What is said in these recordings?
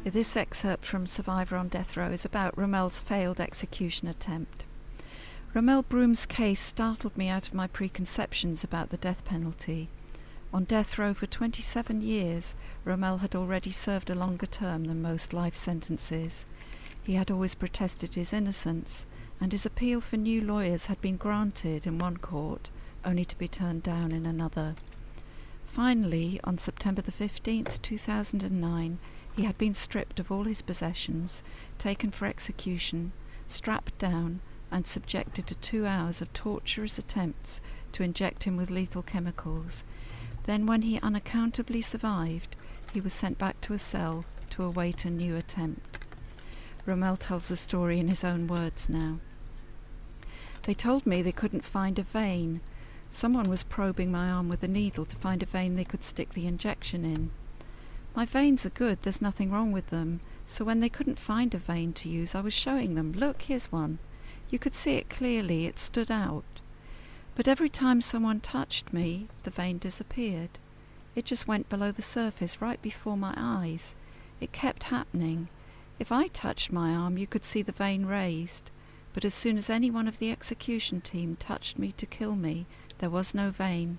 This excerpt from Survivor on Death Row is about Romell's failed execution attempt. Romell Broom's case startled me out of my preconceptions about the death penalty. On death row for 27 years, Romell had already served a longer term than most life sentences. He had always protested his innocence, and his appeal for new lawyers had been granted in one court, only to be turned down in another. Finally, on September the 15th, 2009, he had been stripped of all his possessions, taken for execution, strapped down, and subjected to 2 hours of torturous attempts to inject him with lethal chemicals. Then, when he unaccountably survived, he was sent back to a cell to await a new attempt. Romell tells the story in his own words now. "They told me they couldn't find a vein. Someone was probing my arm with a needle to find a vein they could stick the injection in. My veins are good, there's nothing wrong with them, so when they couldn't find a vein to use, I was showing them, look, here's one. You could see it clearly, it stood out. But every time someone touched me, the vein disappeared. It just went below the surface right before my eyes. It kept happening. If I touched my arm, you could see the vein raised, but as soon as any one of the execution team touched me to kill me, there was no vein.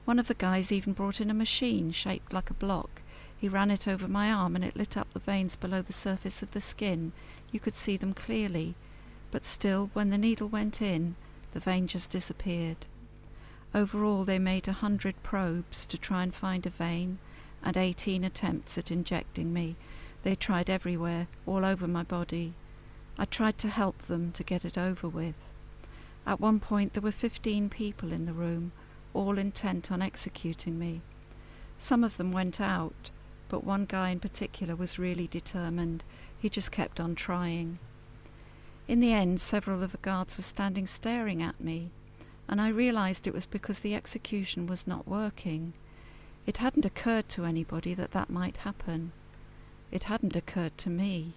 One of the guys even brought in a machine shaped like a block. He ran it over my arm and it lit up the veins below the surface of the skin. You could see them clearly, but still, when the needle went in, the vein just disappeared. Overall, they made 100 probes to try and find a vein, and 18 attempts at injecting me. They tried everywhere, all over my body. I tried to help them to get it over with. At one point there were 15 people in the room, all intent on executing me. Some of them went out, but one guy in particular was really determined. He just kept on trying. In the end, several of the guards were standing staring at me, and I realized it was because the execution was not working. It hadn't occurred to anybody that that might happen. It hadn't occurred to me.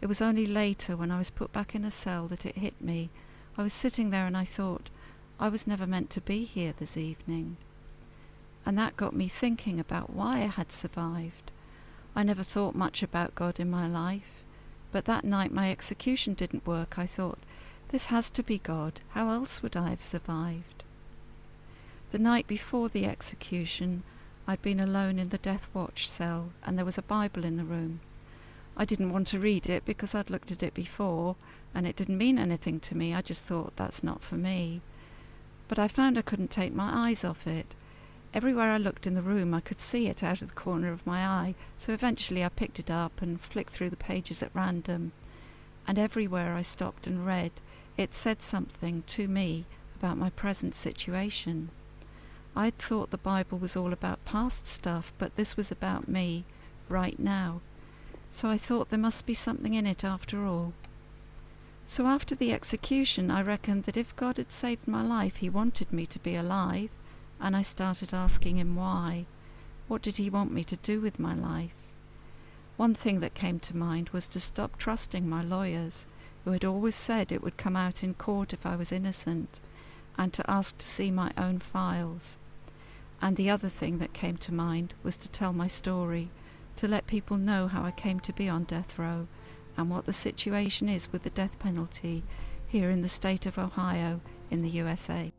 It was only later, when I was put back in a cell, that it hit me. I was sitting there and I thought, I was never meant to be here this evening. And that got me thinking about why I had survived. I never thought much about God in my life, but that night my execution didn't work. I thought, this has to be God. How else would I have survived? The night before the execution, I'd been alone in the death watch cell, and there was a Bible in the room. I didn't want to read it because I'd looked at it before, and it didn't mean anything to me. I just thought, that's not for me. But I found I couldn't take my eyes off it. Everywhere I looked in the room, I could see it out of the corner of my eye, so eventually I picked it up and flicked through the pages at random. And everywhere I stopped and read, it said something to me about my present situation. I'd thought the Bible was all about past stuff, but this was about me, right now. So I thought there must be something in it after all. So after the execution, I reckoned that if God had saved my life, he wanted me to be alive, and I started asking him why. What did he want me to do with my life? One thing that came to mind was to stop trusting my lawyers, who had always said it would come out in court if I was innocent, and to ask to see my own files. And the other thing that came to mind was to tell my story, to let people know how I came to be on death row, and what the situation is with the death penalty here in the state of Ohio in the USA.